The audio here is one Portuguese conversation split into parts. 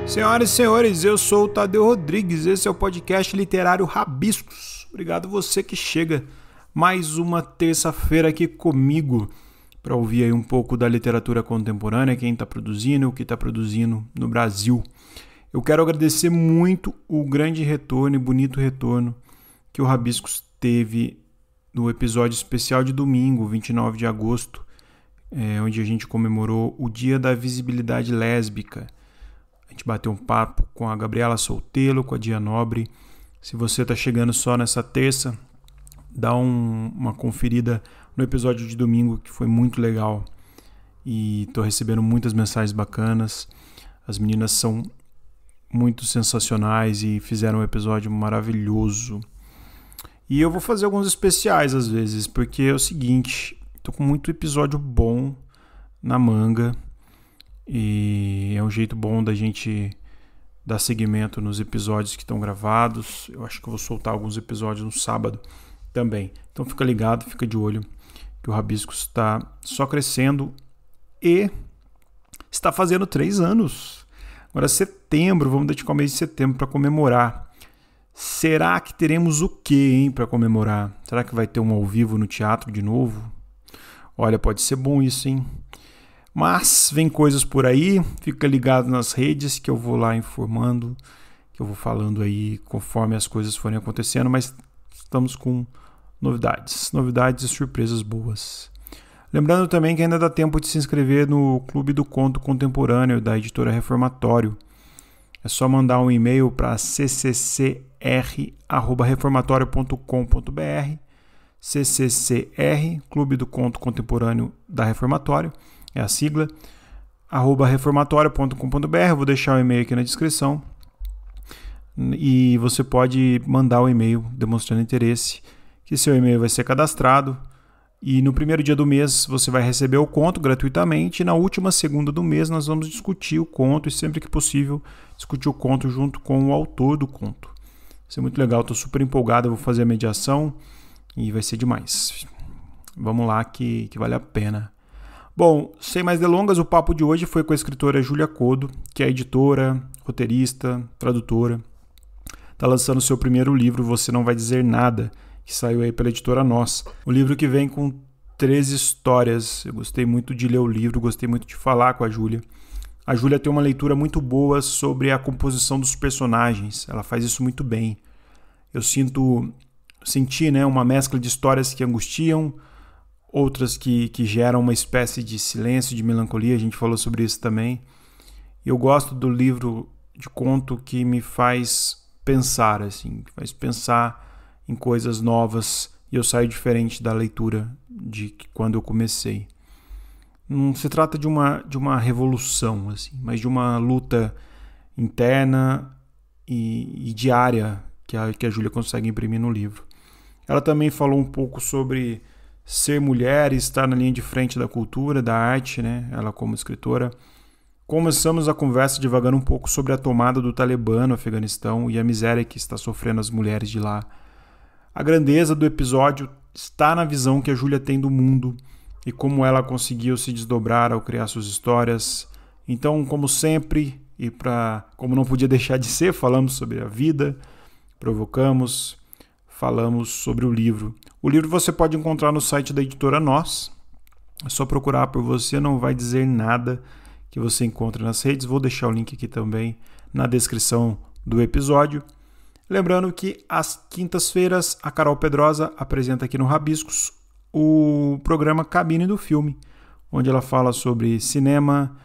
Senhoras e senhores, eu sou o Tadeu Rodrigues, esse é o podcast literário Rabiscos. Obrigado você que chega mais uma terça-feira aqui comigo para ouvir aí um pouco da literatura contemporânea, quem está produzindo, o que está produzindo no Brasil. Eu quero agradecer muito o grande retorno e bonito retorno que o Rabiscos teve no episódio especial de domingo, 29 de agosto, onde a gente comemorou o Dia da Visibilidade Lésbica. A gente bateu um papo com a Gabriela Soltelo, com a Dia Nobre. Se você está chegando só nessa terça, dá uma conferida no episódio de domingo, que foi muito legal. E estou recebendo muitas mensagens bacanas. As meninas são muito sensacionais e fizeram um episódio maravilhoso. E eu vou fazer alguns especiais às vezes, porque é o seguinte, estou com muito episódio bom na manga. E é um jeito bom da gente dar seguimento nos episódios que estão gravados. Eu acho que eu vou soltar alguns episódios no sábado também. Então fica ligado, fica de olho, que o Rabiscos está só crescendo e está fazendo 3 anos. Agora setembro, vamos dedicar o mês de setembro para comemorar. Será que teremos o quê, hein, para comemorar? Será que vai ter um ao vivo no teatro de novo? Olha, pode ser bom isso, hein? Mas vem coisas por aí, fica ligado nas redes que eu vou lá informando, que eu vou falando aí conforme as coisas forem acontecendo, mas estamos com novidades e surpresas boas. Lembrando também que ainda dá tempo de se inscrever no Clube do Conto Contemporâneo da Editora Reformatório. É só mandar um e-mail para cccr@reformatório.com.br, CCCR, Clube do Conto Contemporâneo da Reformatório. É a sigla, @reformatório.com.br. Vou deixar o e-mail aqui na descrição. E você pode mandar o e-mail demonstrando interesse, que seu e-mail vai ser cadastrado. E no primeiro dia do mês você vai receber o conto gratuitamente. E na última segunda do mês nós vamos discutir o conto e sempre que possível discutir o conto junto com o autor do conto. Vai ser muito legal, estou super empolgado, eu vou fazer a mediação e vai ser demais. Vamos lá que vale a pena. Bom, sem mais delongas, o papo de hoje foi com a escritora Júlia Coddo, que é editora, roteirista, tradutora. Está lançando o seu primeiro livro, Você Não Vai Dizer Nada, que saiu aí pela editora Nós. O livro que vem com 3 histórias. Eu gostei muito de ler o livro, gostei muito de falar com a Júlia. A Júlia tem uma leitura muito boa sobre a composição dos personagens. Ela faz isso muito bem. Eu senti, né, uma mescla de histórias que angustiam, outras que geram uma espécie de silêncio, de melancolia, a gente falou sobre isso também. Eu gosto do livro de conto que me faz pensar, assim, que faz pensar em coisas novas e eu saio diferente da leitura de quando eu comecei. Não se trata de uma revolução, assim, mas de uma luta interna e diária que a Júlia consegue imprimir no livro. Ela também falou um pouco sobre ser mulher e estar na linha de frente da cultura, da arte, né? Ela como escritora. Começamos a conversa divagando um pouco sobre a tomada do Talibã no Afeganistão e a miséria que está sofrendo as mulheres de lá. A grandeza do episódio está na visão que a Júlia tem do mundo e como ela conseguiu se desdobrar ao criar suas histórias. Então, como sempre, e como não podia deixar de ser, falamos sobre a vida, falamos sobre o livro. O livro você pode encontrar no site da editora Nós. É só procurar por Você Não Vai Dizer Nada, que você encontra nas redes. Vou deixar o link aqui também na descrição do episódio. Lembrando que às quintas-feiras a Carol Pedrosa apresenta aqui no Rabiscos o programa Cabine do Filme, onde ela fala sobre cinema,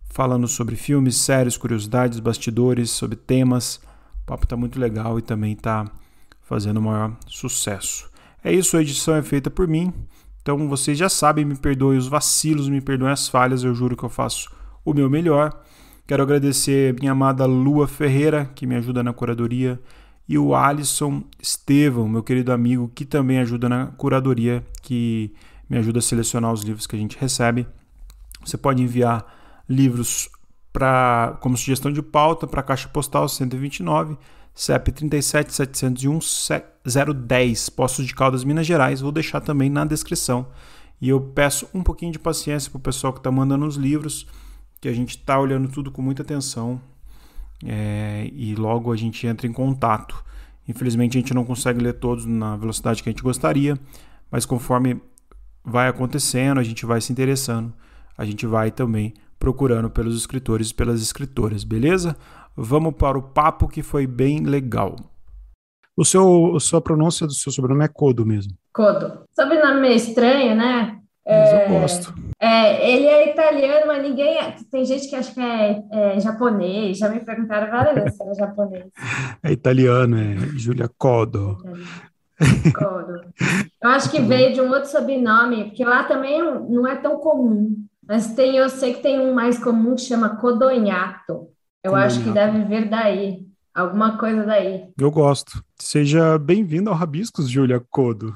falando sobre filmes, séries, curiosidades, bastidores, sobre temas. O papo está muito legal e também está fazendo o maior sucesso. É isso, a edição é feita por mim. Então vocês já sabem, me perdoem os vacilos, me perdoem as falhas, eu juro que eu faço o meu melhor. Quero agradecer a minha amada Lua Ferreira, que me ajuda na curadoria, e o Alisson Estevão, meu querido amigo, que também ajuda na curadoria, que me ajuda a selecionar os livros que a gente recebe. Você pode enviar livros como sugestão de pauta para a Caixa Postal 129, CEP 37.701.010, Poços de Caldas, Minas Gerais. Vou deixar também na descrição. E eu peço um pouquinho de paciência para o pessoal que está mandando os livros, que a gente está olhando tudo com muita atenção. e logo a gente entra em contato. Infelizmente a gente não consegue ler todos na velocidade que a gente gostaria, mas conforme vai acontecendo, a gente vai se interessando, a gente vai também procurando pelos escritores e pelas escritoras, beleza? Vamos para o papo que foi bem legal. Sua pronúncia do seu sobrenome é Kodo mesmo. Kodo. Sobrenome meio estranho, né? Mas eu gosto. Ele é italiano, mas ninguém. Tem gente que acha que é japonês. Já me perguntaram várias vezes se era japonês. É italiano, é Giulia É Kodo. italiano. Kodo. Eu acho que Muito bom. veio de um outro sobrenome, porque lá também não é tão comum. Mas eu sei que tem um mais comum que chama Codognato. Eu acho que Condoniato. deve vir daí. Alguma coisa daí. Eu gosto. Seja bem-vindo ao Rabiscos, Giulia Kodo.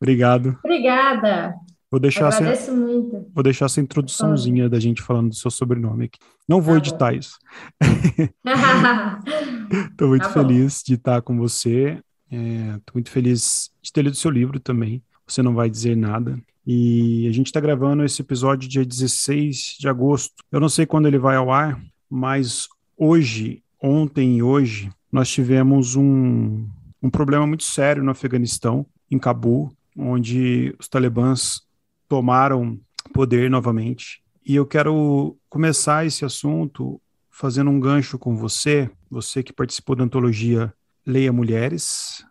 Obrigado. Obrigada. Vou deixar essa, Agradeço muito. vou deixar essa Por favor. introduçãozinha da gente falando do seu sobrenome aqui. Não vou Tá editar bom. isso. Estou muito Tá bom. feliz de estar com você. Estou muito feliz de ter lido seu livro também. Você não vai dizer nada. E a gente está gravando esse episódio dia 16 de agosto. Eu não sei quando ele vai ao ar, mas ontem e hoje, nós tivemos um problema muito sério no Afeganistão, em Cabul, onde os talibãs tomaram poder novamente. E eu quero começar esse assunto fazendo um gancho com você, você que participou da antologia Leia Mulheres.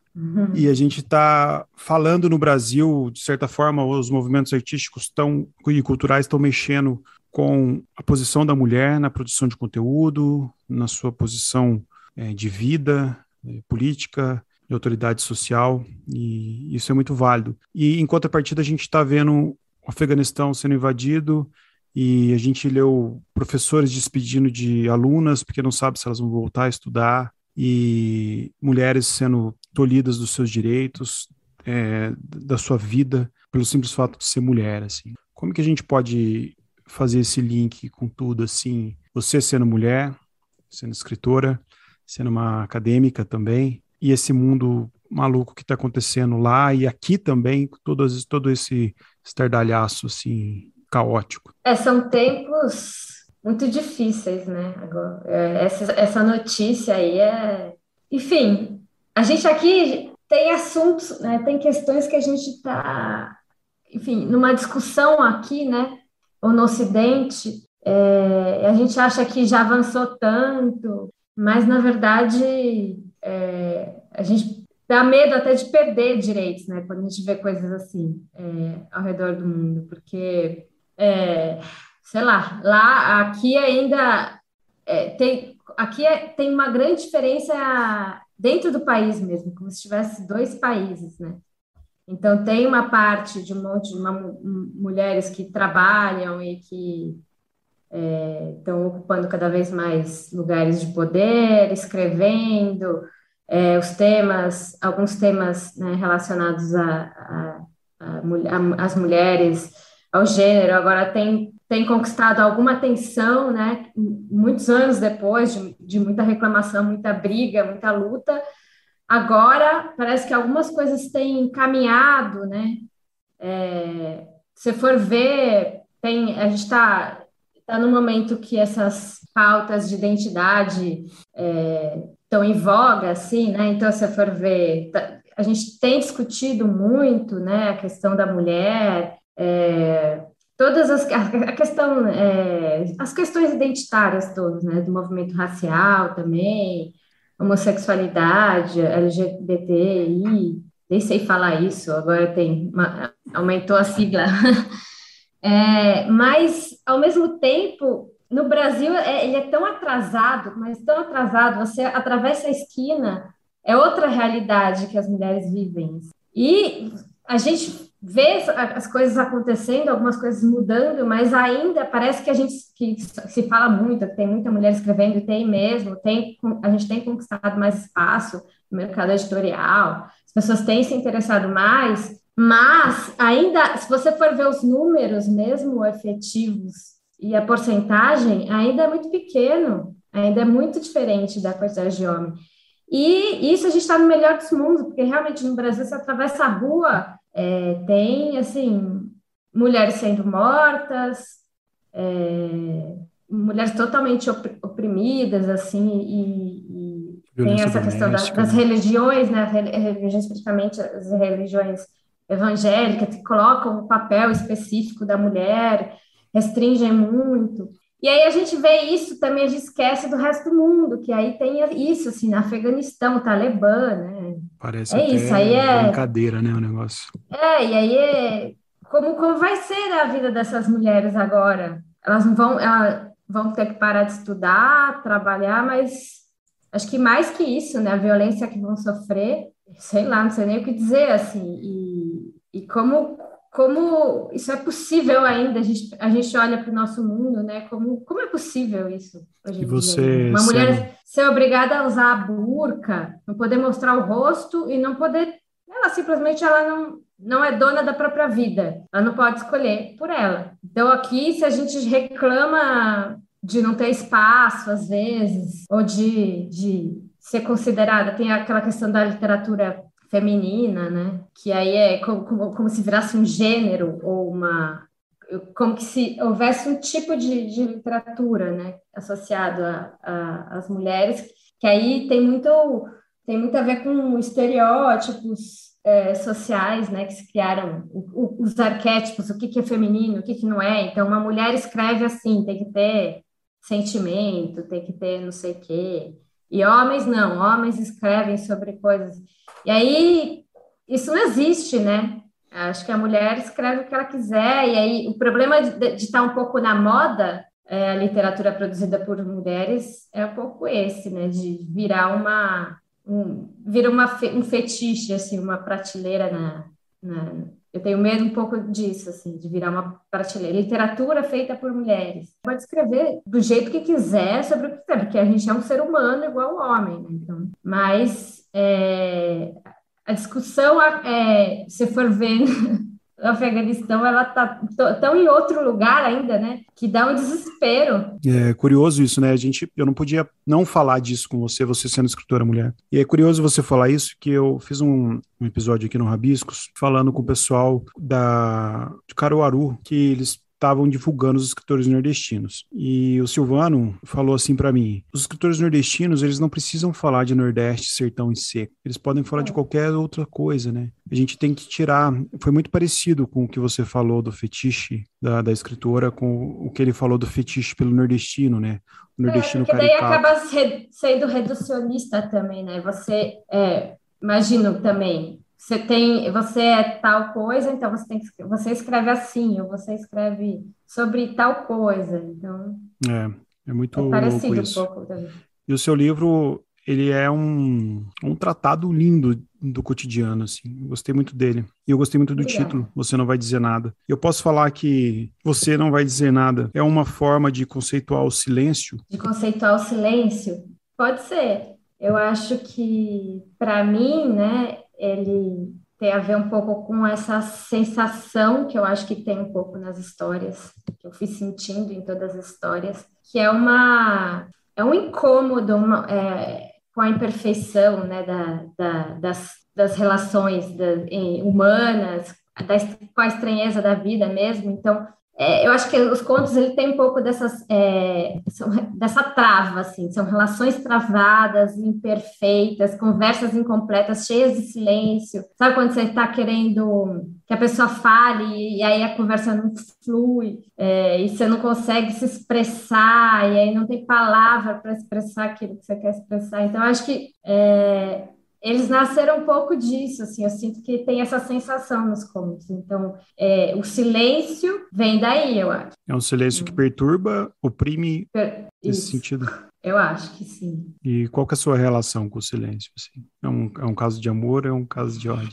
E a gente está falando no Brasil, de certa forma, os movimentos artísticos e culturais estão mexendo com a posição da mulher na produção de conteúdo, na sua posição de vida, política, de autoridade social, e isso é muito válido. E em contrapartida, a gente está vendo o Afeganistão sendo invadido, e a gente leu professores despedindo de alunas porque não sabe se elas vão voltar a estudar, e mulheres sendo tolhidas dos seus direitos, da sua vida, pelo simples fato de ser mulher, assim. Como que a gente pode fazer esse link com tudo, assim? Você sendo mulher, sendo escritora, sendo uma acadêmica também, e esse mundo maluco que está acontecendo lá e aqui também, todo esse estardalhaço, assim, caótico. São tempos muito difíceis, né? Agora, essa notícia aí é. Enfim, a gente aqui tem assuntos, né? Tem questões que a gente está, enfim, numa discussão aqui, né? Ou no Ocidente, a gente acha que já avançou tanto, mas na verdade a gente dá medo até de perder direitos, né? Quando a gente vê coisas assim ao redor do mundo, porque é, sei lá, aqui ainda tem uma grande diferença dentro do país mesmo, como se tivesse dois países, né? Então tem uma parte de um monte de mulheres que trabalham e que estão ocupando cada vez mais lugares de poder, escrevendo alguns temas, né, relacionados às mulheres, ao gênero. Agora tem conquistado alguma atenção, né, muitos anos depois de muita reclamação, muita briga, muita luta. Agora parece que algumas coisas têm caminhado, né? Se for ver, a gente está num momento que essas pautas de identidade estão em voga, assim, né? Então, se for ver, a gente tem discutido muito, né, a questão da mulher, a questão, as questões identitárias todas, né, do movimento racial também, homossexualidade, LGBTI, nem sei falar isso, agora aumentou a sigla. Mas, ao mesmo tempo, no Brasil, ele é tão atrasado, mas tão atrasado, você atravessa a esquina, é outra realidade que as mulheres vivem. E a gente vê as coisas acontecendo, algumas coisas mudando, mas ainda parece que que se fala muito, que tem muita mulher escrevendo, e tem mesmo, a gente tem conquistado mais espaço no mercado editorial, as pessoas têm se interessado mais, mas ainda, se você for ver os números mesmo efetivos e a porcentagem, ainda é muito pequeno, ainda é muito diferente da quantidade de homem. E isso a gente está no melhor dos mundos, porque realmente no Brasil você atravessa a rua, tem assim mulheres sendo mortas, mulheres totalmente oprimidas, assim, e tem Violência essa questão doméstica, das né? religiões, né, religiões, principalmente as religiões evangélicas, que colocam o papel específico da mulher, restringem muito. E aí a gente vê isso também, a gente esquece do resto do mundo, que aí tem isso, assim, no Afeganistão, o Talibã, né? Parece É isso, aí até brincadeira, né, o negócio. e aí como vai ser a vida dessas mulheres agora? Elas vão ter que parar de estudar, trabalhar, mas acho que mais que isso, né? A violência que vão sofrer, sei lá, não sei nem o que dizer, assim, e como isso é possível ainda, a gente olha para o nosso mundo, né? Como é possível isso hoje E em dia ainda? você Uma sendo, mulher ser obrigada a usar a burca, não poder mostrar o rosto e não poder, ela simplesmente ela não é dona da própria vida, ela não pode escolher por ela. Então aqui, se a gente reclama de não ter espaço, às vezes, ou de ser considerada, tem aquela questão da literatura feminina, né? Que aí é como se virasse um gênero ou como que se houvesse um tipo de literatura, né? Associado às mulheres, que aí tem muito a ver com estereótipos sociais, né? Que se criaram, os arquétipos, o que que é feminino, o que que não é. Então, uma mulher escreve assim, tem que ter sentimento, tem que ter não sei o quê. E homens não, homens escrevem sobre coisas. E aí, isso não existe, né? Acho que a mulher escreve o que ela quiser, e aí o problema de estar um pouco na moda, a literatura produzida por mulheres, é um pouco esse, né? De virar um fetiche, assim, uma prateleira eu tenho medo um pouco disso, assim, de virar uma prateleira. Literatura feita por mulheres. Pode escrever do jeito que quiser, sobre o que quiser, porque a gente é um ser humano igual ao homem, né? Então, mas a discussão, se for ver no Afeganistão, ela está tão em outro lugar ainda, né? Que dá um desespero. é curioso isso, né? Eu não podia não falar disso com você, você sendo escritora mulher. E é curioso você falar isso, que eu fiz um episódio aqui no Rabiscos, falando com o pessoal de Caruaru, que eles estavam divulgando os escritores nordestinos. E o Silvano falou assim para mim: os escritores nordestinos, eles não precisam falar de Nordeste, sertão e seco. Eles podem falar de qualquer outra coisa, né? A gente tem que tirar. Foi muito parecido com o que você falou do fetiche da escritora, com o que ele falou do fetiche pelo nordestino, né? O nordestino Porque daí caricato. acaba sendo reducionista também, né? Você, imagino também, você é tal coisa, então você escreve assim, ou você escreve sobre tal coisa. Então, É muito é louco parecido um isso. pouco também. E o seu livro, ele é um tratado lindo do cotidiano, assim. Eu gostei muito dele. E eu gostei muito do Obrigada. título, Você Não Vai Dizer Nada. Eu posso falar que Você Não Vai Dizer Nada é uma forma de conceituar o silêncio? De conceituar o silêncio, pode ser. Eu acho que, para mim, né, ele tem a ver um pouco com essa sensação que eu acho que tem um pouco nas histórias, que eu fui sentindo em todas as histórias, que é um incômodo com a imperfeição, né, das relações humanas, com a estranheza da vida mesmo. Então, eu acho que os contos ele tem um pouco dessa trava, assim, são relações travadas, imperfeitas, conversas incompletas, cheias de silêncio. Sabe quando você está querendo que a pessoa fale e aí a conversa não flui, e você não consegue se expressar, e aí não tem palavra para expressar aquilo que você quer expressar. Então, eu acho que eles nasceram um pouco disso, assim, eu sinto que tem essa sensação nos contos. Então, o silêncio vem daí, eu acho. É um silêncio que perturba, oprime nesse Isso, sentido? eu acho que sim. E qual que é a sua relação com o silêncio, assim? É um caso de amor ou é um caso de ódio?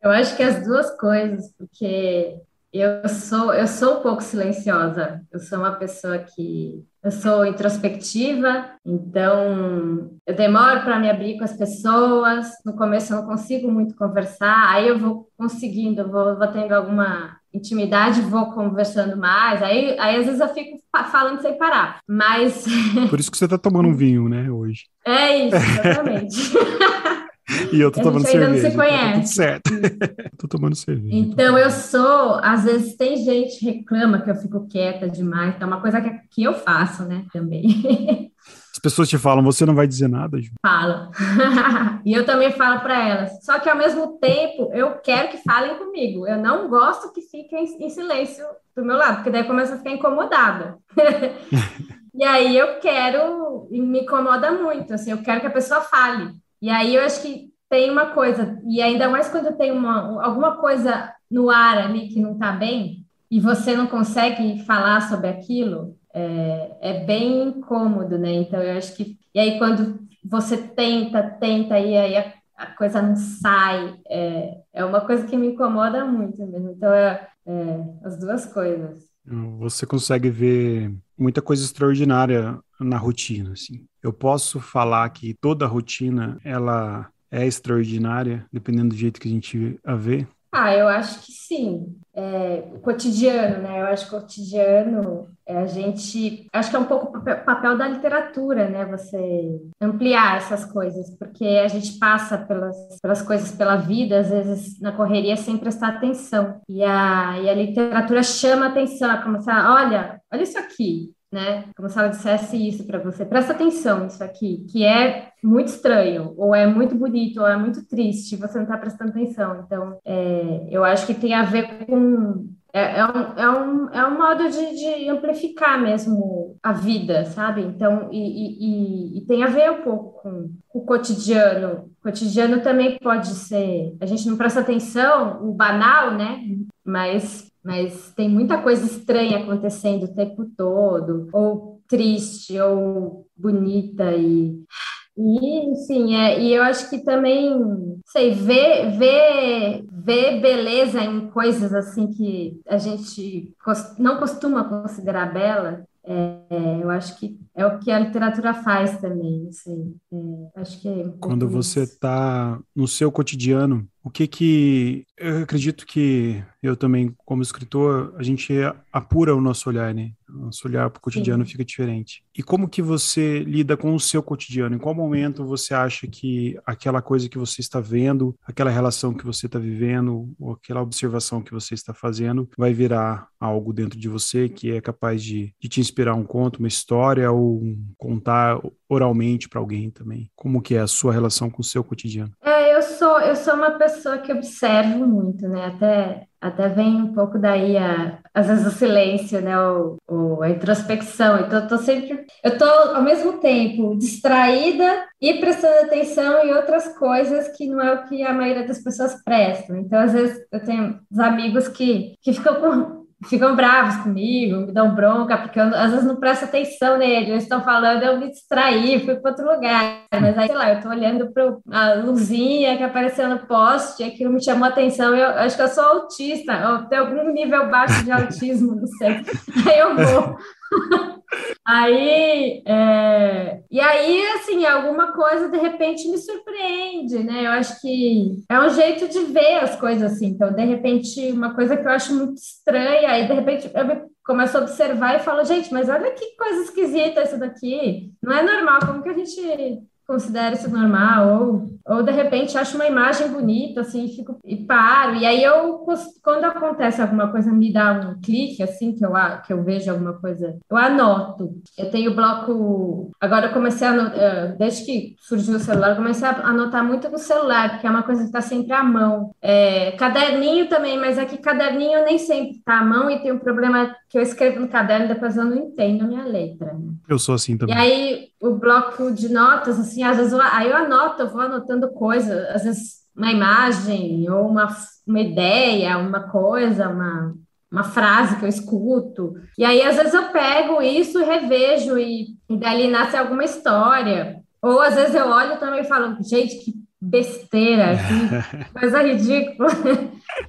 Eu acho que as duas coisas, porque eu sou um pouco silenciosa. Eu sou uma pessoa que eu sou introspectiva, então eu demoro para me abrir com as pessoas. No começo eu não consigo muito conversar, aí eu vou conseguindo, vou tendo alguma intimidade, vou conversando mais. Aí às vezes eu fico falando sem parar. Mas Por isso que você está tomando um vinho, né, hoje. é isso, exatamente. E eu tô A tomando gente ainda não cerveja, se então tá tudo conhece. certo. Tô tomando cerveja, então tá Então, eu bom. sou, às vezes tem gente que reclama que eu fico quieta demais, então é uma coisa que eu faço, né, também. As pessoas te falam, você não vai dizer nada, Ju? Falo. E eu também falo para elas. Só que ao mesmo tempo, eu quero que falem comigo. Eu não gosto que fiquem em silêncio do meu lado, porque daí eu começo a ficar incomodada. E aí eu quero, e me incomoda muito, assim, eu quero que a pessoa fale. E aí eu acho que tem uma coisa, e ainda mais quando tem alguma coisa no ar ali que não está bem, e você não consegue falar sobre aquilo, é bem incômodo, né? Então eu acho que. E aí quando você tenta, e aí a coisa não sai, é uma coisa que me incomoda muito mesmo. Então é as duas coisas. Você consegue ver muita coisa extraordinária na rotina, assim. Eu posso falar que toda rotina, ela é extraordinária, dependendo do jeito que a gente a vê. Ah, eu acho que sim. O cotidiano, né? Eu acho que o cotidiano, a gente. Acho que é um pouco o papel da literatura, né? Você ampliar essas coisas, porque a gente passa pelas coisas pela vida, às vezes na correria, sem prestar atenção. E a literatura chama atenção, é como se, olha isso aqui. Né? Como se ela dissesse isso para você, presta atenção nisso aqui, que é muito estranho, ou é muito bonito, ou é muito triste, você não está prestando atenção. Então, eu acho que tem a ver com. É um modo de amplificar mesmo a vida, sabe? Então, e tem a ver um pouco com o cotidiano. O cotidiano também pode ser. A gente não presta atenção, o banal, né? Mas tem muita coisa estranha acontecendo o tempo todo, ou triste, ou bonita, e eu acho que também, sei, ver beleza em coisas assim que a gente não costuma considerar bela, eu acho que é o que a literatura faz também, assim, acho que é um Quando pouco você isso. está no seu cotidiano, o que que eu acredito que eu também, como escritor, a gente apura o nosso olhar, né? O nosso olhar para o cotidiano Sim. fica diferente. E como que você lida com o seu cotidiano? Em qual momento você acha que aquela coisa que você está vendo, aquela relação que você está vivendo, ou aquela observação que você está fazendo, vai virar algo dentro de você que é capaz de te inspirar um conto, uma história, ou contar oralmente para alguém também? Como que é a sua relação com o seu cotidiano? Eu sou uma pessoa que observo muito, né? Até vem um pouco daí, às vezes, o silêncio, né? A introspecção. Então, eu tô ao mesmo tempo distraída e prestando atenção em outras coisas que não é o que a maioria das pessoas prestam. Então, às vezes, eu tenho uns amigos que ficam bravos comigo, me dão bronca, porque eu, às vezes não presto atenção nele, eles estão falando, eu me distraí, fui para outro lugar. Mas aí, sei lá, eu tô olhando para a luzinha que apareceu no poste, aquilo me chamou a atenção. Eu acho que eu sou autista, eu tenho algum nível baixo de autismo, não sei. Aí eu vou. E aí, assim, alguma coisa de repente me surpreende, né? Eu acho que é um jeito de ver as coisas assim. Então, de repente, uma coisa que eu acho muito estranha, aí de repente começo a observar e falo, gente, mas olha que coisa esquisita isso daqui. Não é normal, como que a gente considera isso normal? Ou de repente acho uma imagem bonita, assim, e paro. E aí quando acontece alguma coisa, me dá um clique, assim, que eu vejo alguma coisa, eu anoto. Eu tenho bloco. Agora eu comecei desde que surgiu o celular, eu comecei a anotar muito no celular, porque é uma coisa que está sempre à mão. Caderninho também, mas aqui caderninho nem sempre está à mão e tem um problema que eu escrevo no caderno, depois eu não entendo a minha letra, né? Eu sou assim E também. aí, o bloco de notas, assim, às vezes aí eu vou anotando coisa, às vezes uma imagem, ou uma ideia, uma coisa, uma frase que eu escuto. E aí, às vezes, eu pego isso e revejo, e dali nasce alguma história. Ou às vezes eu olho também e falo, gente, que besteira, que coisa ridícula.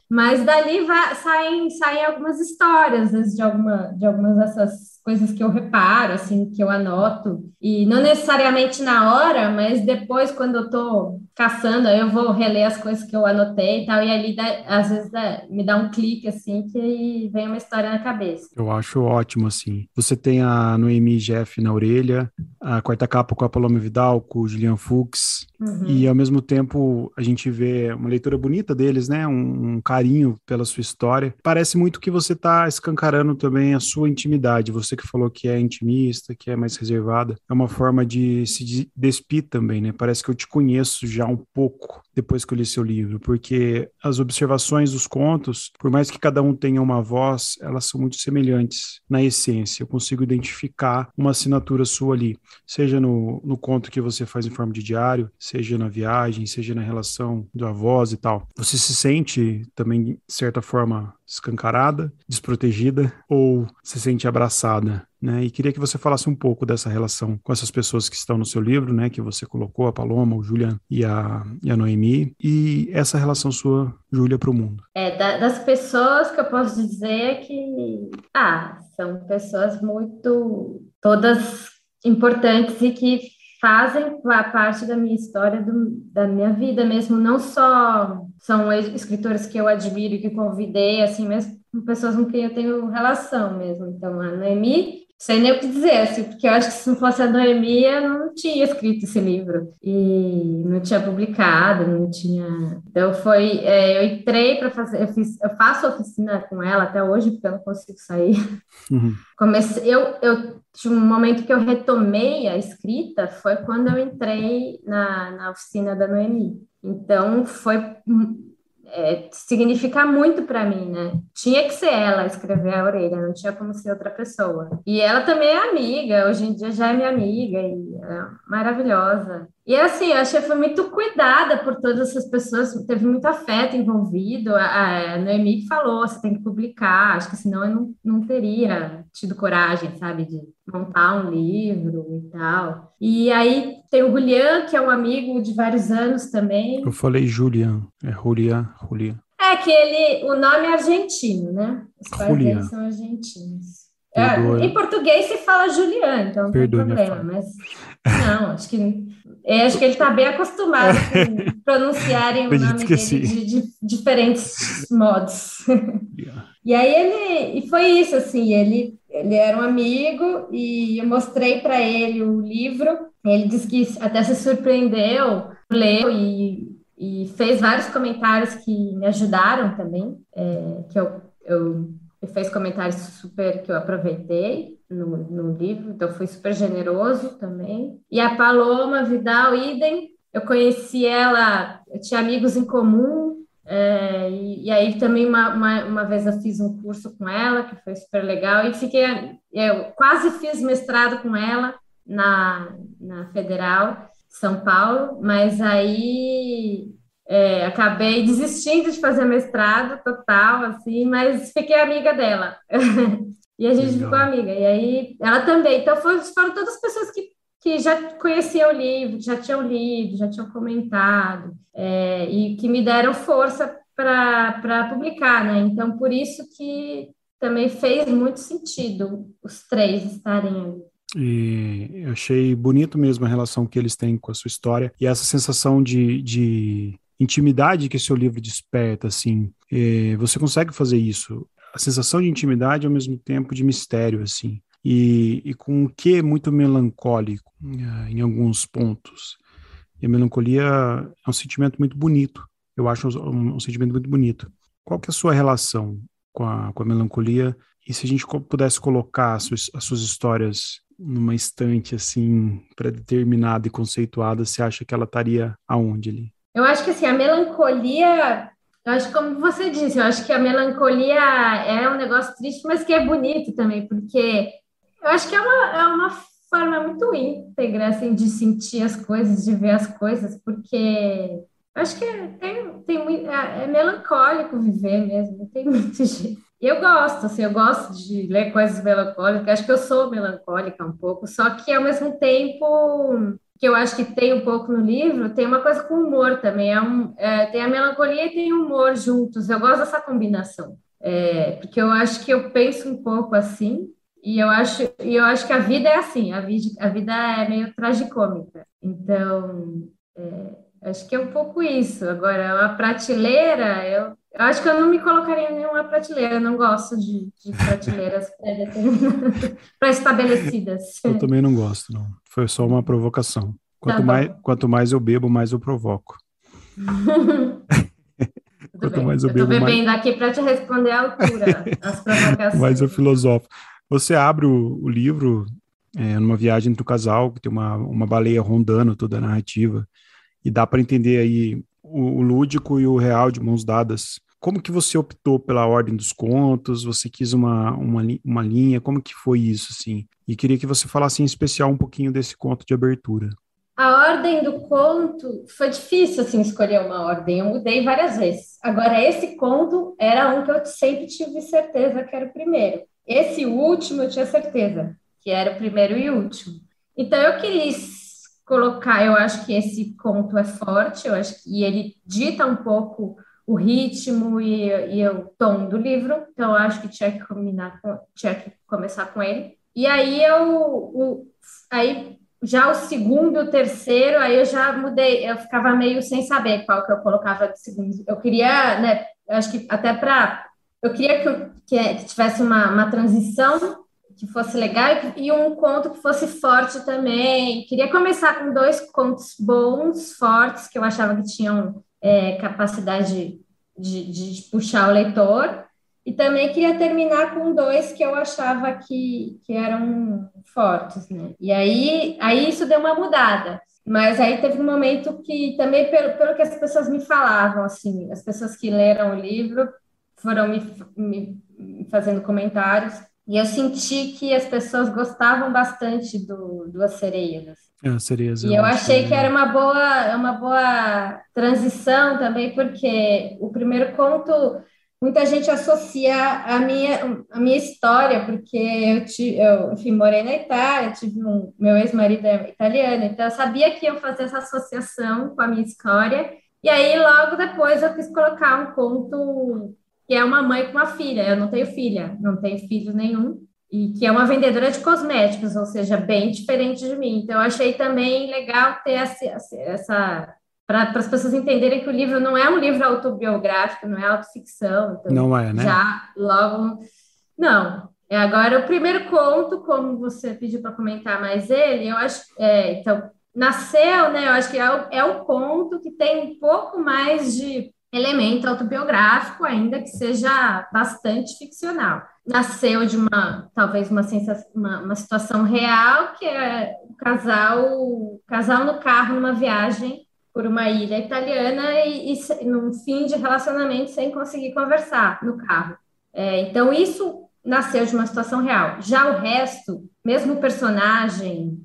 Mas dali saem algumas histórias, às vezes, de algumas dessas coisas que eu reparo, assim, que eu anoto. E não necessariamente na hora, mas depois, quando eu tô caçando, aí eu vou reler as coisas que eu anotei e tal, e ali, às vezes, me dá um clique, assim, que vem uma história na cabeça. Eu acho ótimo, assim. Você tem a Noemi Jeff na orelha, a quarta capa com a Paloma Vidal, com o Julian Fuchs. E, ao mesmo tempo, a gente vê uma leitura bonita deles, né? Um carinho pela sua história. Parece muito que você está escancarando também a sua intimidade. Você que falou que é intimista, que é mais reservada. É uma forma de se despir também, né? Parece que eu te conheço já um pouco depois que eu li seu livro, porque as observações dos contos, por mais que cada um tenha uma voz, elas são muito semelhantes na essência. Eu consigo identificar uma assinatura sua ali, seja no conto que você faz em forma de diário, seja na viagem, seja na relação da voz e tal. Você se sente também, de certa forma, escancarada, desprotegida, ou se sente abraçada, né? E queria que você falasse um pouco dessa relação com essas pessoas que estão no seu livro, né? Que você colocou, a Paloma, o Julian e a Noemi, e essa relação sua, Júlia, para o mundo. Das pessoas que eu posso dizer que, são pessoas muito, todas importantes e que fazem parte da minha história, da minha vida mesmo, não só são escritores que eu admiro e que convidei, assim, mas pessoas com quem eu tenho relação mesmo. Então, a Noemi, sei nem o que dizer, assim, porque eu acho que se não fosse a Noemi, eu não tinha escrito esse livro e não tinha publicado, não tinha. Então eu entrei para fazer, eu faço oficina com ela até hoje, porque eu não consigo sair. Uhum. Eu tinha um momento que eu retomei a escrita, foi quando eu entrei na oficina da Noemi. Então significa muito para mim, né? Tinha que ser ela escrever a orelha, não tinha como ser outra pessoa. E ela também é amiga, hoje em dia já é minha amiga e é maravilhosa. E assim, eu achei que foi muito cuidada por todas essas pessoas, teve muito afeto envolvido. A Noemi que falou, você tem que publicar, acho que senão eu não teria tido coragem, sabe, de montar um livro e tal. E aí tem o Julian, que é um amigo de vários anos também. Eu falei Julian, é Julian. É que o nome é argentino, né? Os pais dele Julian, são argentinos. Em perdoa, português se fala Julian, então não tem perdoe minha problema, falha. mas não, acho que ele está bem acostumado com pronunciarem o Acredito nome que dele sim. de diferentes modos. Julian. E aí e foi isso, assim, ele era um amigo e eu mostrei para ele o livro. Ele disse que até se surpreendeu, leu e fez vários comentários que me ajudaram também, que ele fez comentários super que eu aproveitei no livro, então foi super generoso também. E a Paloma Vidal, idem, eu conheci ela, eu tinha amigos em comum, e aí também uma vez eu fiz um curso com ela, que foi super legal, eu quase fiz mestrado com ela na Federal São Paulo, mas aí acabei desistindo de fazer mestrado total, assim, mas fiquei amiga dela. E a gente ficou Legal. amiga. E aí ela também. Então foram todas as pessoas que já conheciam o livro, já tinham lido, já tinham comentado, e que me deram força para publicar, né? Então, por isso que também fez muito sentido os três estarem ali. E eu achei bonito mesmo a relação que eles têm com a sua história e essa sensação de intimidade que seu livro desperta, assim. Você consegue fazer isso? A sensação de intimidade ao mesmo tempo de mistério, assim. E com um quê muito melancólico, em alguns pontos. E a melancolia é um sentimento muito bonito. Eu acho um sentimento muito bonito. Qual que é a sua relação com a melancolia? E se a gente pudesse colocar as suas histórias numa estante assim, pré-determinada e conceituada, você acha que ela estaria aonde ali? Eu acho que assim, a melancolia, eu acho que como você disse, eu acho que a melancolia é um negócio triste, mas que é bonito também, porque eu acho que é uma forma muito íntegra, assim, de sentir as coisas, de ver as coisas, porque eu acho que tem muito, é melancólico viver mesmo, não tem muito jeito. E eu gosto, assim, eu gosto de ler coisas melancólicas, acho que eu sou melancólica um pouco, só que ao mesmo tempo que eu acho que tem um pouco no livro, tem uma coisa com humor também, tem a melancolia e tem o humor juntos, eu gosto dessa combinação, porque eu acho que eu penso um pouco assim, e eu acho que a vida é assim, a vida é meio tragicômica. Então, acho que é um pouco isso. Agora, a prateleira, eu acho que eu não me colocaria em nenhuma prateleira. Eu não gosto de prateleiras pré-estabelecidas. Eu também não gosto, não. Foi só uma provocação. Tá bom. Quanto mais eu bebo, mais eu provoco. Tudo Quanto bem. mais eu Eu tô bebo, bebendo aqui para te responder à altura as mais eu provocações. filosofo. Você abre o livro numa viagem entre o casal, que tem uma baleia rondando toda a narrativa, e dá para entender aí o lúdico e o real de mãos dadas. Como que você optou pela ordem dos contos? Você quis uma linha? Como que foi isso, assim? E queria que você falasse em especial um pouquinho desse conto de abertura. A ordem do conto foi difícil assim escolher uma ordem. Eu mudei várias vezes. Agora esse conto era um que eu sempre tive certeza que era o primeiro. Esse último eu tinha certeza que era o primeiro e último. Então eu quis colocar, eu acho que esse conto é forte, eu acho que ele dita um pouco o ritmo e o tom do livro. Então eu acho que tinha que começar com ele. E aí aí já o segundo, o terceiro, aí eu já mudei, eu ficava meio sem saber qual que eu colocava de segundo. Eu queria, né, eu acho que até para. Eu queria que tivesse uma transição que fosse legal e um conto que fosse forte também. Queria começar com dois contos bons, fortes, que eu achava que tinham capacidade de puxar o leitor. E também queria terminar com dois que eu achava que eram fortes, né? E aí isso deu uma mudada. Mas aí teve um momento que também, pelo que as pessoas me falavam, assim, as pessoas que leram o livro foram me fazendo comentários, e eu senti que as pessoas gostavam bastante do As Sereias. A cereza, E eu eu acho que achei que era uma boa transição também, porque o primeiro conto, muita gente associa a minha história, porque enfim, morei na Itália, meu ex-marido é italiano, então eu sabia que iam fazer essa associação com a minha história, e aí logo depois eu quis colocar um conto que é uma mãe com uma filha, eu não tenho filha, não tenho filho nenhum, e que é uma vendedora de cosméticos, ou seja, bem diferente de mim. Então, eu achei também legal ter essa para as pessoas entenderem que o livro não é um livro autobiográfico, não é autoficção. Então, não é, né? já logo. Não. Agora, o primeiro conto, como você pediu para comentar mais ele, eu acho. Então, nasceu, né? Eu acho que é o conto que tem um pouco mais de elemento autobiográfico, ainda que seja bastante ficcional. Nasceu de talvez uma sensação, uma situação real, que é o casal no carro numa viagem por uma ilha italiana e num fim de relacionamento sem conseguir conversar no carro. Então isso nasceu de uma situação real. Já o resto, mesmo o personagem,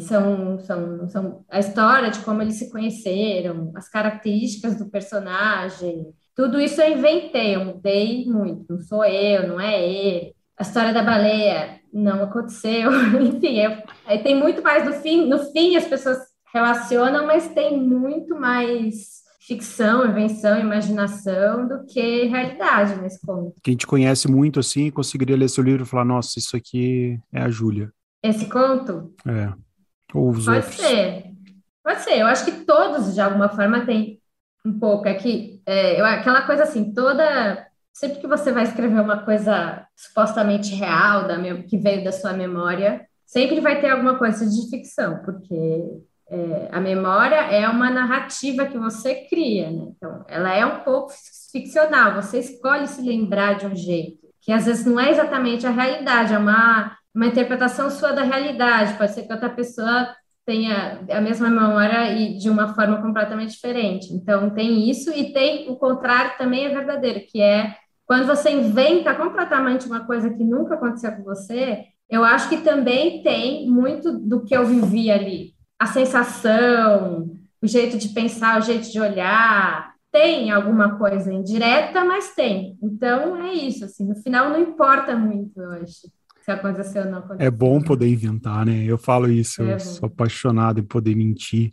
são a história de como eles se conheceram, as características do personagem, tudo isso eu inventei, eu mudei muito, não sou eu, não é ele. A história da baleia não aconteceu, enfim, aí tem muito mais no fim as pessoas relacionam, mas tem muito mais ficção, invenção, imaginação do que realidade nesse conto. Quem te conhece muito assim conseguiria ler seu livro e falar: nossa, isso aqui é a Júlia. Esse conto É. Ou os pode outros. ser, pode ser. Eu acho que todos de alguma forma têm um pouco. Aquela coisa assim, sempre que você vai escrever uma coisa supostamente real que veio da sua memória, sempre vai ter alguma coisa de ficção, porque a memória é uma narrativa que você cria, né? Então, ela é um pouco ficcional. Você escolhe se lembrar de um jeito, que às vezes não é exatamente a realidade, é uma interpretação sua da realidade. Pode ser que outra pessoa tenha a mesma memória e de uma forma completamente diferente. Então, tem isso, e tem o contrário também é verdadeiro, que é quando você inventa completamente uma coisa que nunca aconteceu com você. Eu acho que também tem muito do que eu vivi ali. A sensação, o jeito de pensar, o jeito de olhar, tem alguma coisa indireta, mas tem. Então, é isso, assim, no final não importa muito, eu acho, se aconteceu ou não É bom aconteceu. poder inventar, né? Eu falo isso, eu É sou bom. apaixonado em poder mentir.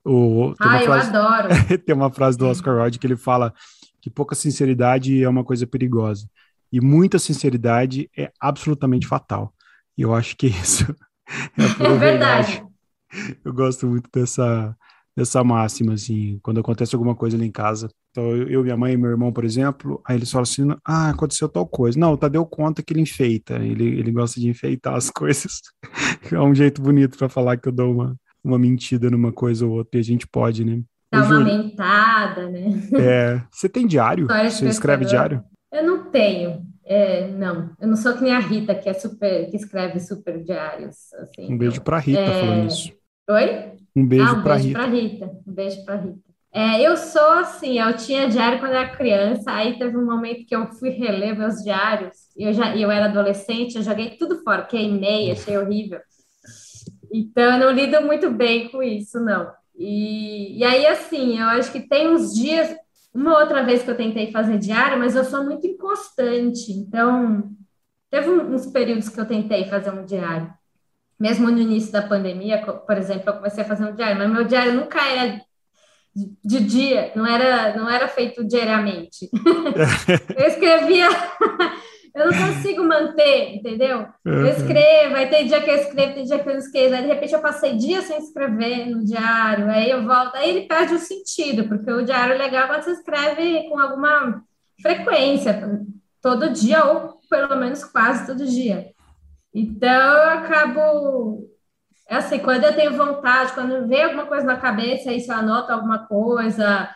Eu adoro. Tem uma frase do Oscar Wilde que ele fala que pouca sinceridade é uma coisa perigosa e muita sinceridade é absolutamente fatal. E eu acho que isso é a É pura verdade. verdade. Eu gosto muito dessa máxima, assim, quando acontece alguma coisa ali em casa. Então, minha mãe e meu irmão, por exemplo, aí eles falam assim: ah, aconteceu tal coisa. Não, o Tadeu conta que ele enfeita, ele gosta de enfeitar as coisas. É um jeito bonito para falar que eu dou uma mentira numa coisa ou outra, e a gente pode, né? Ô, Dá uma Júlia, aumentada, né? você tem diário? História de Você escreve pescador. diário? Eu não tenho. Não. Eu não sou que nem a Rita, que escreve super diários, Um assim, beijo não. pra Rita falando isso. Oi? Um beijo Um pra beijo pra Rita. Rita. Um beijo pra Rita. Eu sou assim, eu tinha diário quando era criança, aí teve um momento que eu fui reler meus diários, eu era adolescente, eu joguei tudo fora, queimei, achei horrível. Então, eu não lido muito bem com isso, não. E aí, assim, eu acho que tem uns dias, uma outra vez que eu tentei fazer diário, mas eu sou muito inconstante. Então, teve uns períodos que eu tentei fazer um diário. Mesmo no início da pandemia, por exemplo, eu comecei a fazer um diário, mas meu diário nunca era de dia, não era feito diariamente. Eu escrevia, eu não consigo manter, entendeu? Eu Aham. escrevo, aí tem dia que eu escrevo, tem dia que eu não escrevo, aí de repente eu passei dias sem escrever no diário, aí eu volto, aí ele perde o sentido, porque o diário é legal quando você escreve com alguma frequência, todo dia, ou pelo menos quase todo dia. Então eu acabo, assim, quando eu tenho vontade, quando vem alguma coisa na cabeça, aí se eu anoto alguma coisa,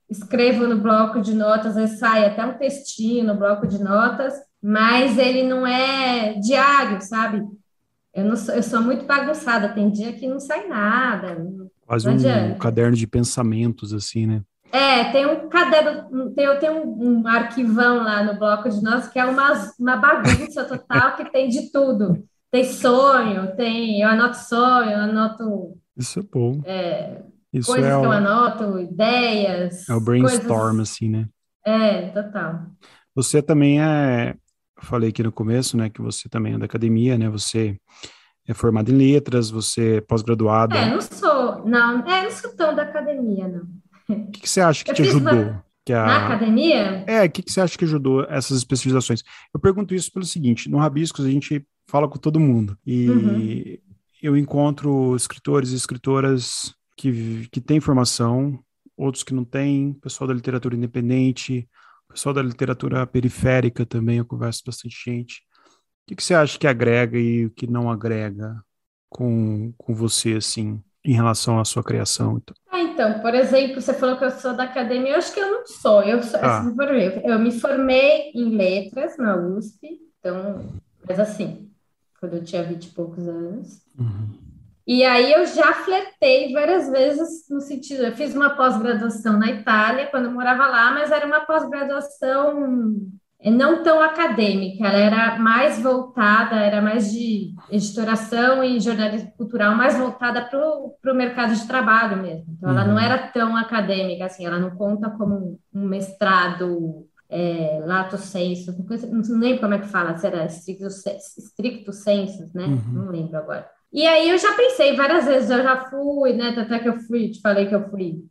escrevo no bloco de notas, às vezes sai até um textinho no bloco de notas, mas ele não é diário, sabe? Eu sou muito bagunçada, tem dia que não sai nada, Quase não um adianta. caderno de pensamentos, assim, né? Tem um caderno, eu tenho um arquivão lá no bloco de notas que é uma bagunça total que tem de tudo. Tem sonho, eu anoto sonho, eu anoto Isso é bom. Isso coisas que eu anoto, é o ideias, brainstorm, coisas. assim, né? Total. Você também eu falei aqui no começo, né, que você também é da academia, né? Você é formada em letras, você é pós-graduada. Não sou tão da academia, não. O que que você acha que Eu te fiz ajudou? na academia? O que que você acha que ajudou essas especializações? Eu pergunto isso pelo seguinte, no Rabiscos a gente fala com todo mundo Uhum. e eu encontro escritores e escritoras que têm formação, outros que não têm, pessoal da literatura independente, pessoal da literatura periférica também, eu converso com bastante gente. O que que você acha que agrega e o que não agrega com você, assim, em relação à sua criação? Então, Então, por exemplo, você falou que eu sou da academia, eu acho que eu não sou. ah, Assim, eu me formei em letras na USP, então, mas assim, quando eu tinha 20 e poucos anos. uhum, E aí eu já flertei várias vezes no sentido, eu fiz uma pós-graduação na Itália quando eu morava lá, mas era uma pós-graduação não tão acadêmica, ela era mais voltada, era mais de editoração e jornalismo cultural, mais voltada para o mercado de trabalho mesmo. Então ela não uhum. era tão acadêmica assim, ela não conta como um mestrado lato sensu, não lembro como é que fala, se era stricto sensu, né? Uhum. Não lembro agora. E aí eu já pensei várias vezes, eu já fui, né? Até que eu fui, te falei que eu fui,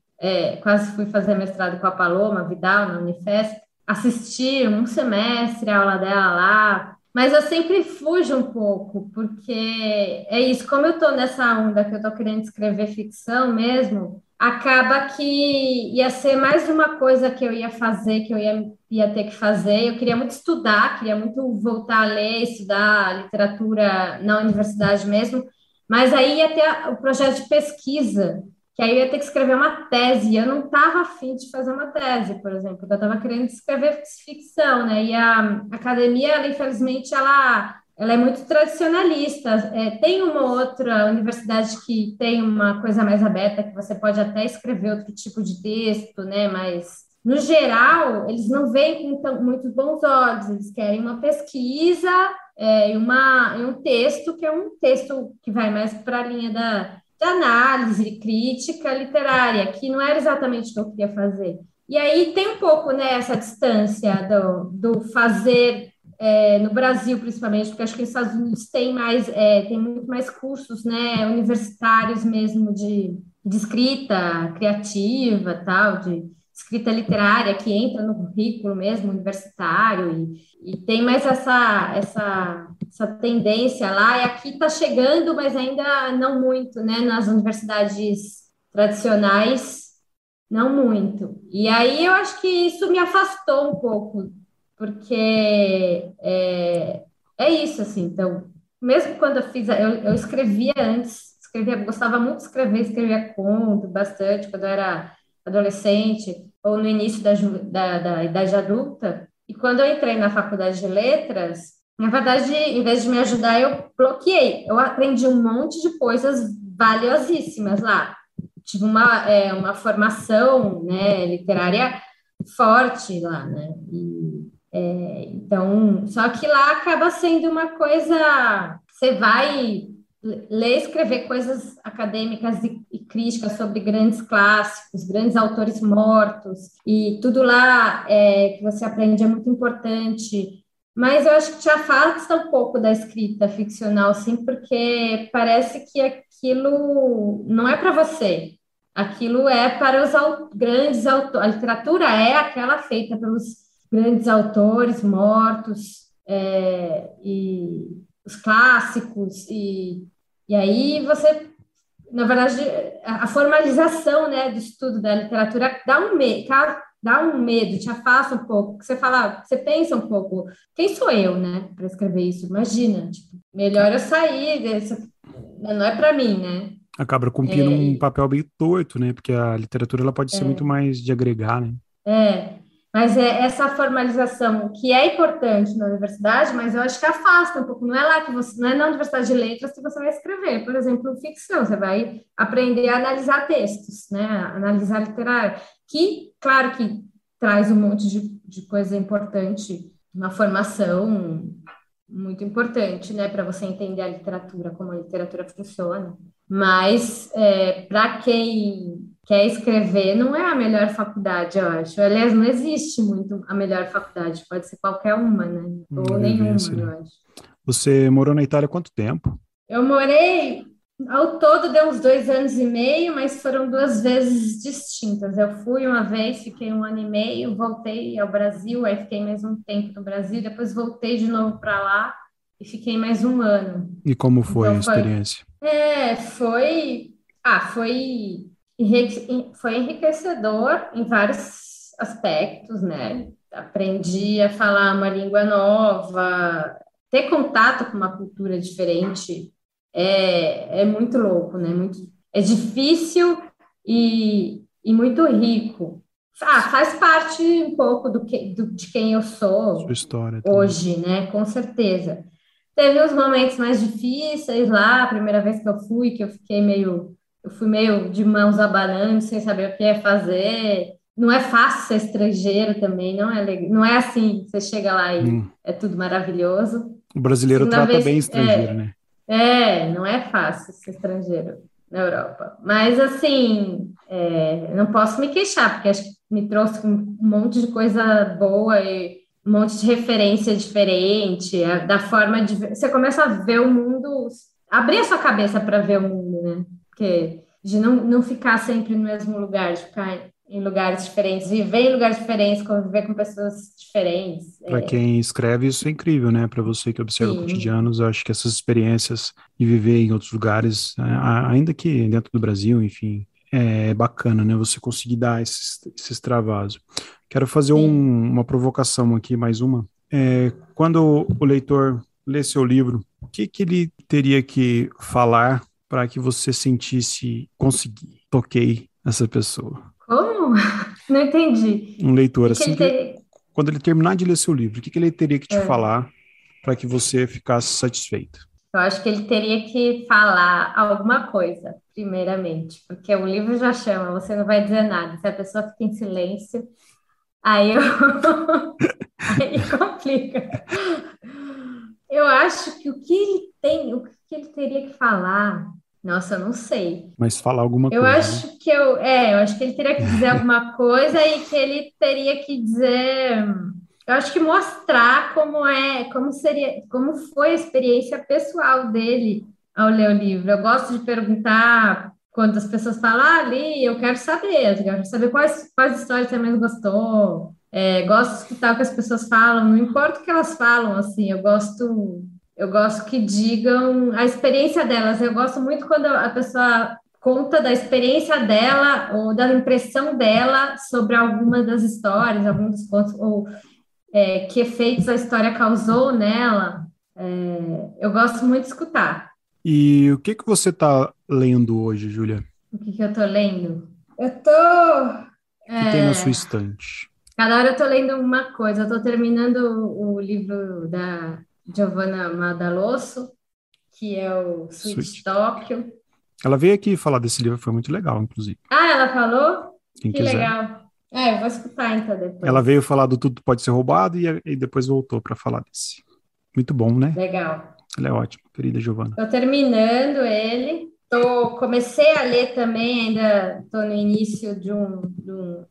quase fui fazer mestrado com a Paloma Vidal na Unifesp, assisti um semestre a aula dela lá, mas eu sempre fujo um pouco, porque é isso, como eu tô nessa onda que eu tô querendo escrever ficção mesmo, acaba que ia ser mais uma coisa que eu ia fazer, que eu ia ter que fazer. Eu queria muito estudar, queria muito voltar a ler, estudar literatura na universidade mesmo, mas aí ia ter o projeto de pesquisa, que aí eu ia ter que escrever uma tese. E eu não estava afim de fazer uma tese, por exemplo, eu estava querendo escrever ficção, né? E a academia, ela, infelizmente, ela é muito tradicionalista. Tem uma outra universidade que tem uma coisa mais aberta, que você pode até escrever outro tipo de texto, né? Mas, no geral, eles não veem com muitos bons olhos. Eles querem uma pesquisa e um texto que é um texto que vai mais para a linha de análise, crítica literária, que não era exatamente o que eu queria fazer. E aí tem um pouco, né, essa distância do fazer no Brasil, principalmente, porque acho que nos Estados Unidos tem muito mais cursos, né, universitários mesmo de escrita criativa, tal, de escrita literária que entra no currículo mesmo universitário e tem mais essa tendência lá, e aqui está chegando, mas ainda não muito, né, nas universidades tradicionais, não muito. E aí eu acho que isso me afastou um pouco porque é isso, assim. Então, mesmo quando eu escrevia antes, gostava muito de escrever, escrevia conto bastante quando eu era adolescente ou no início da idade adulta. E quando eu entrei na faculdade de letras, na verdade, em vez de me ajudar, eu bloqueei. Eu aprendi um monte de coisas valiosíssimas lá. Tive uma formação, né, literária forte lá, né? Então, só que lá acaba sendo uma coisa. Você vai ler, escrever coisas acadêmicas e críticas sobre grandes clássicos, grandes autores mortos, e tudo lá que você aprende é muito importante. Mas eu acho que te afasta um pouco da escrita ficcional, sim, porque parece que aquilo não é para você. Aquilo é para os grandes autores. A literatura é aquela feita pelos grandes autores mortos, e os clássicos, e aí você, na verdade, a formalização, né, do estudo da literatura dá um medo, te afasta um pouco, porque você fala, você pensa um pouco, quem sou eu, né, para escrever isso? Imagina, tipo, melhor eu sair, não é para mim, né? Acaba cumprindo um papel bem torto, né? Porque a literatura ela pode ser muito mais de agregar, né? É, mas é essa formalização que é importante na universidade, mas eu acho que afasta um pouco. Não é lá que você, não é na Universidade de Letras que você vai escrever, por exemplo, ficção. Você vai aprender a analisar textos, né? Analisar literário, que, claro, que traz um monte de coisa importante, uma formação muito importante, né, para você entender a literatura, como a literatura funciona. Mas para quem quer escrever, não é a melhor faculdade, eu acho. Aliás, não existe muito a melhor faculdade, pode ser qualquer uma, né? Ou nenhuma, Vivência, eu né? acho. Você morou na Itália há quanto tempo? Eu morei, ao todo deu uns 2 anos e meio, mas foram 2 vezes distintas. Eu fui uma vez, fiquei 1 ano e meio, voltei ao Brasil, aí fiquei mais um tempo no Brasil, depois voltei de novo para lá e fiquei mais 1 ano. E como foi a Então experiência? foi enriquecedor em vários aspectos, né? Aprendi a falar uma língua nova, ter contato com uma cultura diferente é muito louco, né? É difícil e muito rico. Faz parte um pouco de quem eu Sua sou história também. hoje, né? Com certeza. Teve uns momentos mais difíceis lá, a primeira vez que eu fui, eu fui meio de mãos abanando, sem saber o que ia fazer. Não é fácil ser estrangeiro também, não é assim, você chega lá e Hum. é tudo maravilhoso. O brasileiro Segunda trata vez, bem estrangeiro, né? não é fácil ser estrangeiro na Europa. Mas, assim, não posso me queixar, porque acho que me trouxe um monte de coisa boa e um monte de referência diferente, da forma de... Você começa a ver o mundo, abrir a sua cabeça para ver o mundo, né? Porque de não ficar sempre no mesmo lugar, de ficar em lugares diferentes, viver em lugares diferentes, conviver com pessoas diferentes. Para quem escreve, isso é incrível, né? Para você que observa Sim, cotidianos, eu acho que essas experiências de viver em outros lugares, né, ainda que dentro do Brasil, enfim, é bacana, né? Você conseguir dar esse extravaso. Quero fazer sim. uma provocação aqui, mais uma. Quando o leitor lê seu livro, o que que ele teria que falar para que você sentisse, consegui, toquei essa pessoa? Como? Não entendi. Um O leitor, que que assim, ele tem? quando ele terminar de ler seu livro, o que que ele teria que te É, falar para que você ficasse satisfeito? eu acho que ele teria que falar alguma coisa, primeiramente, porque o livro já chama, você não vai dizer nada. Se a pessoa fica em silêncio, aí, aí complica. Eu acho que o que ele teria que falar, nossa, eu não sei. Mas falar alguma Eu coisa, né? acho eu acho que ele teria que dizer alguma coisa e que ele teria que dizer, eu acho que mostrar como foi a experiência pessoal dele ao ler o livro. Eu gosto de perguntar quando as pessoas falam, ali, eu quero saber quais histórias você mais gostou. Gosto de escutar o que as pessoas falam, não importa o que elas falam, assim, eu gosto que digam a experiência delas. Eu gosto muito quando a pessoa conta da experiência dela ou da impressão dela sobre alguma das histórias, algum dos contos, ou que efeitos a história causou nela. Eu gosto muito de escutar. E o que que você está lendo hoje, Júlia? O que eu tô lendo? Eu tô. O que tem na sua é, estante? Cada hora eu tô lendo uma coisa. Eu tô terminando o livro da Giovanna Madalosso, que é o Sweet Sweet. Tóquio. Ela veio aqui falar desse livro, foi muito legal, inclusive. Ah, ela falou? Quem Que quiser. legal. Eu vou escutar então Ela depois. veio falar do Tudo Pode Ser Roubado e depois voltou para falar desse. Muito bom, né? Legal. Ela é ótima, querida Giovana. Estou terminando ele. Comecei a ler também, ainda estou no início de um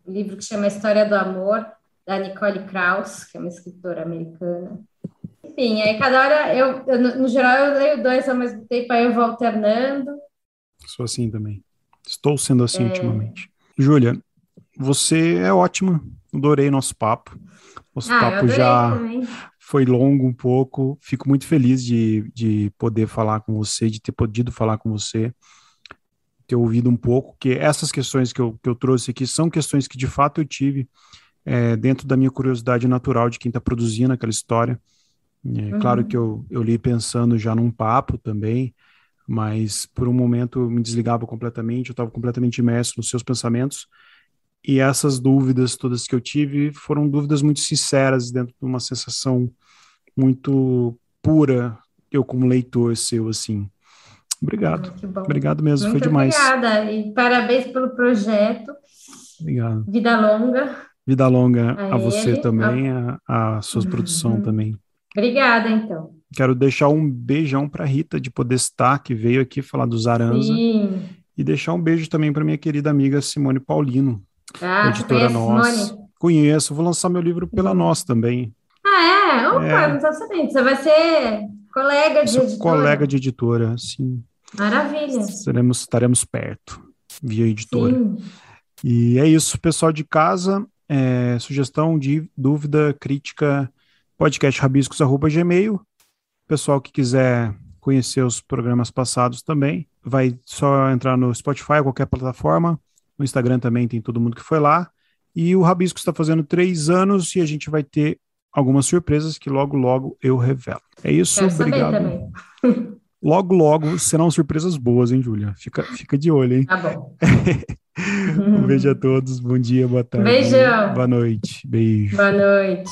livro que chama História do Amor, da Nicole Krauss, que é uma escritora americana. Enfim, aí cada hora no geral, eu leio dois ao mesmo tempo, aí eu vou alternando. Sou assim também. Estou sendo assim ultimamente. Júlia, você é ótima. Adorei nosso papo. Nosso Ah, eu papo adorei já também. foi longo um pouco. Fico muito feliz de poder falar com você, de ter podido falar com você, ter ouvido um pouco, que essas questões que eu trouxe aqui são questões que de fato eu tive dentro da minha curiosidade natural de quem está produzindo aquela história. É claro que Uhum. eu li pensando já num papo também, mas por um momento eu me desligava completamente, eu estava completamente imerso nos seus pensamentos, e essas dúvidas todas que eu tive foram dúvidas muito sinceras, dentro de uma sensação muito pura, eu como leitor seu, assim. Obrigado. Que bom. Obrigado mesmo, foi Muito demais. obrigada e parabéns pelo projeto. Obrigado. Vida longa Vida longa a a você ele. também, a sua produção também. Obrigada, então. Quero deixar um beijão para Rita de Podestá, que veio aqui falar do Zaranza, Sim. e deixar um beijo também para minha querida amiga Simone Paulino, da Ah, você editora conhece Nós. Simone? Conheço, vou lançar meu livro Que pela bom. Nós também. Ah, é? Opa, não É, estava sabendo. Você vai ser colega de sou colega editora? de editora, sim. Maravilha. Estaremos perto, via editora. Sim. E é isso, pessoal de casa. Sugestão de dúvida, crítica, podcastrabiscos@gmail. Pessoal que quiser conhecer os programas passados também, vai só entrar no Spotify, qualquer plataforma. No Instagram também tem todo mundo que foi lá. E o Rabisco está fazendo 3 anos e a gente vai ter algumas surpresas que logo, logo eu revelo. É isso, Quero saber obrigado. também. Logo, logo serão surpresas boas, hein, Júlia? Fica de olho, hein? Tá bom. Um beijo a todos, bom dia, boa tarde, boa Beijão. noite, beijo. Boa noite.